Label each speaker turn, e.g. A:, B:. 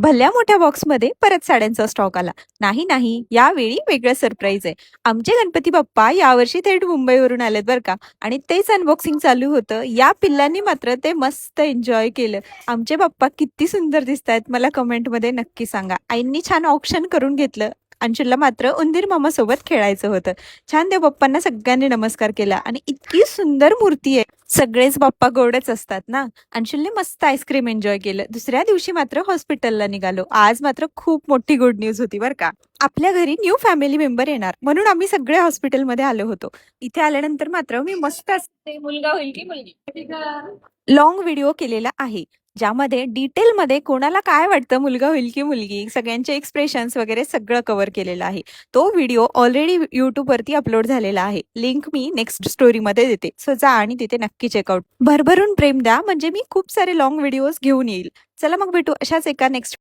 A: भल्या मोठ्या बॉक्समध्ये परत साड्यांचा स्टॉक आला. नाही नाही, यावेळी वेगळं सरप्राईज आहे. आमचे गणपती बाप्पा यावर्षी थेट मुंबईवरून आलेत बरं का. आणि तेच अनबॉक्सिंग चालू होतं. या पिल्लांनी मात्र ते मस्त एन्जॉय केलं. आमचे बाप्पा किती सुंदर दिसतायत मला कमेंटमध्ये नक्की सांगा. आईंनी छान ऑप्शन करून घेतलं. अंशुलला मात्र उंदीर मामा सोबत खेळायचं होतं. छान देव बाप्पांना सगळ्यांनी नमस्कार केला आणि इतकी सुंदर मूर्ती आहे. सगळेच बाप्पा गोडच असतात ना. अंशुलने मस्त आईस्क्रीम एन्जॉय केलं. दुसऱ्या दिवशी मात्र हॉस्पिटलला निघालो. आज मात्र खूप मोठी गुड न्यूज होती बरं का. आपल्या घरी न्यू फॅमिली मेंबर येणार म्हणून आम्ही सगळे हॉस्पिटलमध्ये आलो होतो. इथे आल्यानंतर मात्र मी मस्त असते मुलगा होईल की मुलगी लॉंग व्हिडिओ केलेला आहे. ज्यामध्ये डिटेलमध्ये कोणाला काय वाटतं मुलगा होईल की मुलगी, सगळ्यांचे एक्सप्रेशन्स वगैरे सगळं कव्हर केलेलं आहे. तो व्हिडिओ ऑलरेडी यूट्यूबवरती अपलोड झालेला आहे. लिंक मी नेक्स्ट स्टोरीमध्ये देते. सो जा आणि तिथे नक्की चेकआउट. भरभरून प्रेम द्या म्हणजे मी खूप सारे लॉंग व्हिडिओज घेऊन येईल. चला मग भेटू अशाच एका नेक्स्ट